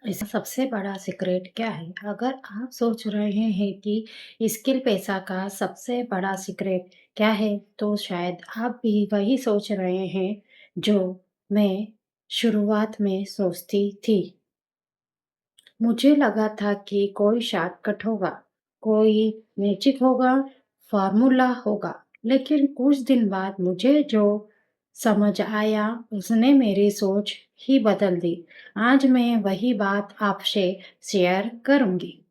इसका सबसे बड़ा सीक्रेट क्या है? अगर आप सोच रहे हैं कि स्किल पैसा का सबसे बड़ा सीक्रेट क्या है, तो शायद आप भी वही सोच रहे हैं जो मैं शुरुआत में सोचती थी। मुझे लगा था कि कोई शॉर्टकट होगा, कोई मैजिक होगा, फार्मूला होगा। लेकिन कुछ दिन बाद मुझे जो समझ आया, उसने मेरी सोच ही बदल दी। आज मैं वही बात आपसे शेयर करूंगी।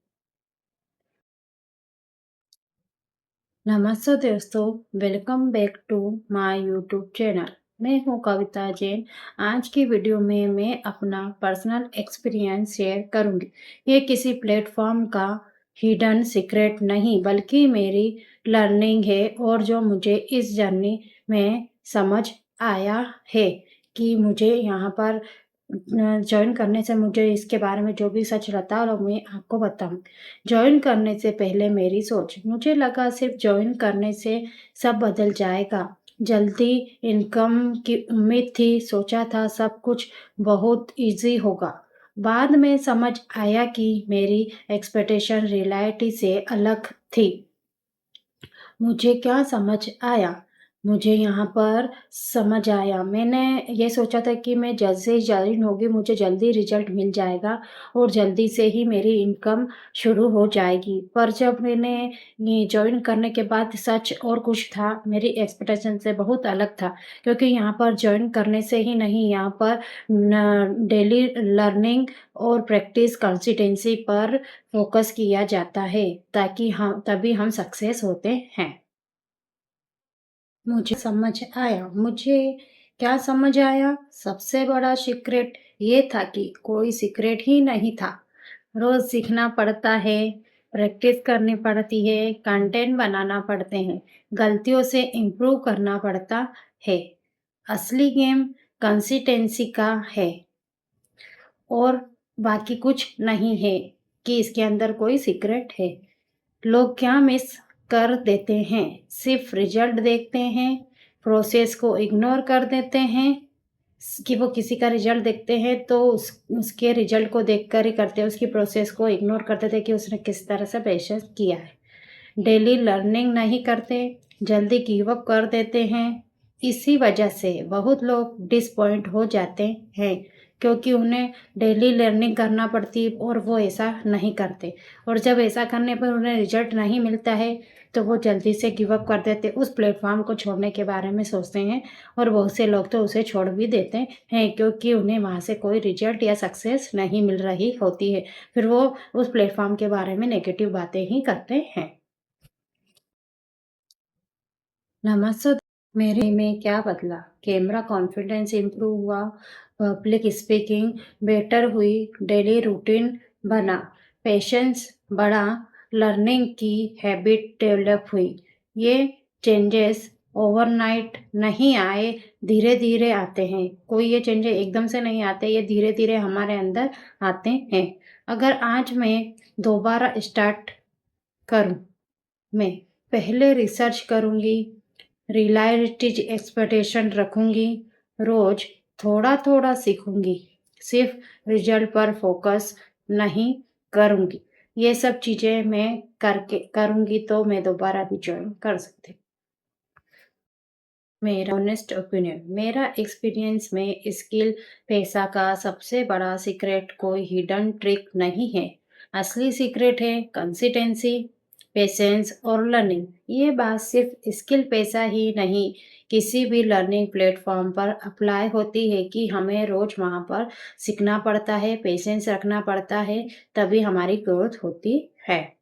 नमस्ते दोस्तों, welcome back to my YouTube channel. मैं हूँ कविता जैन। आज की वीडियो में मैं अपना पर्सनल एक्सपीरियंस शेयर करूँगी। ये किसी प्लेटफॉर्म का हिडन सीक्रेट नहीं, बल्कि मेरी लर्निंग है और जो मुझे इस जर्नी में समझ आया है कि मुझे यहाँ पर जॉइन करने से मुझे इसके बारे में जो भी सच रहता और मैं आपको बताऊँ। जॉइन करने से पहले मेरी सोच, मुझे लगा सिर्फ जॉइन करने से सब बदल जाएगा। जल्दी इनकम की उम्मीद थी, सोचा था सब कुछ बहुत इजी होगा। बाद में समझ आया कि मेरी एक्सपेक्टेशन रियलिटी से अलग थी। मुझे क्या समझ आया? मुझे यहाँ पर समझ आया, मैंने ये सोचा था कि मैं जैसे ही जॉइन होगी मुझे जल्दी रिजल्ट मिल जाएगा और जल्दी से ही मेरी इनकम शुरू हो जाएगी। पर जब मैंने ये जॉइन करने के बाद सच और कुछ था, मेरी एक्सपेक्टेशन से बहुत अलग था। क्योंकि यहाँ पर जॉइन करने से ही नहीं, यहाँ पर डेली लर्निंग और प्रैक्टिस कंसिस्टेंसी पर फोकस किया जाता है, ताकि हम तभी हम सक्सेस होते हैं। मुझे समझ आया। मुझे क्या समझ आया? सबसे बड़ा सीक्रेट ये था कि कोई सीक्रेट ही नहीं था। रोज़ सीखना पड़ता है, प्रैक्टिस करनी पड़ती है, कंटेंट बनाना पड़ते हैं, गलतियों से इम्प्रूव करना पड़ता है। असली गेम कंसिस्टेंसी का है और बाकी कुछ नहीं है कि इसके अंदर कोई सीक्रेट है। लोग क्या मिस कर देते हैं, सिर्फ रिजल्ट देखते हैं, प्रोसेस को इग्नोर कर देते हैं। कि वो किसी का रिजल्ट देखते हैं तो उसके रिजल्ट को देखकर ही करते हैं, उसकी प्रोसेस को इग्नोर कर देते हैं कि उसने किस तरह से पेशेंस किया है। डेली लर्निंग नहीं करते, जल्दी गिव अप कर देते हैं। इसी वजह से बहुत लोग डिसपॉइंट हो जाते हैं, क्योंकि उन्हें डेली लर्निंग करना पड़ती है और वो ऐसा नहीं करते। और जब ऐसा करने पर उन्हें रिजल्ट नहीं मिलता है, तो वो जल्दी से गिव अप कर देते, उस प्लेटफॉर्म को छोड़ने के बारे में सोचते हैं। और बहुत से लोग तो उसे छोड़ भी देते हैं, क्योंकि उन्हें वहाँ से कोई रिजल्ट या सक्सेस नहीं मिल रही होती है। फिर वो उस प्लेटफॉर्म के बारे में नेगेटिव बातें ही करते हैं। नमस्ते। मेरे में क्या बदला? कैमरा कॉन्फिडेंस इम्प्रूव हुआ, पब्लिक स्पीकिंग बेटर हुई, डेली रूटीन बना, पेशेंस बढ़ा, लर्निंग की हैबिट डेवलप हुई। ये चेंजेस ओवरनाइट नहीं आए, धीरे-धीरे आते हैं। कोई ये चेंजेस एकदम से नहीं आते, ये धीरे-धीरे हमारे अंदर आते हैं। अगर आज मैं दोबारा स्टार्ट करूँ, मैं पहले रिसर्च करूँगी, रियलिस्टिक एक्सपेक्टेशन रखूँगी, रोज़ थोड़ा-थोड़ा सीखूँगी, सिर्फ़ रिज़ल्ट पर फ़ोकस नहीं करूँगी। ये सब चीज़ें मैं करके करूँगी तो मैं दोबारा भी जॉइन कर सकती हूँ। मेरा ऑनेस्ट ओपिनियन, मेरा एक्सपीरियंस में स्किल पैसा का सबसे बड़ा सीक्रेट कोई हिडन ट्रिक नहीं है। असली सीक्रेट है कंसिस्टेंसी, पेशेंस और लर्निंग। ये बात सिर्फ स्किल पैसा ही नहीं, किसी भी लर्निंग प्लेटफॉर्म पर अप्लाई होती है कि हमें रोज वहाँ पर सीखना पड़ता है, पेशेंस रखना पड़ता है, तभी हमारी ग्रोथ होती है।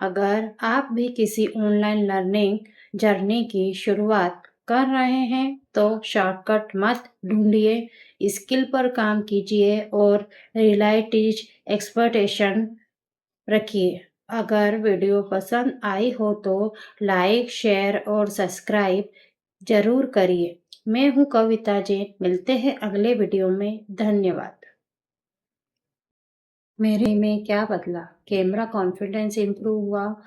अगर आप भी किसी ऑनलाइन लर्निंग जर्नी की शुरुआत कर रहे हैं, तो शॉर्टकट मत ढूंढिए, स्किल पर काम कीजिए और रियलिटीज एक्सपेक्टेशन रखिए। अगर वीडियो पसंद आई हो तो लाइक, शेयर और सब्सक्राइब जरूर करिए। मैं हूँ कविता जैन, मिलते हैं अगले वीडियो में। धन्यवाद। मेरे में क्या बदला? कैमरा कॉन्फिडेंस इम्प्रूव हुआ,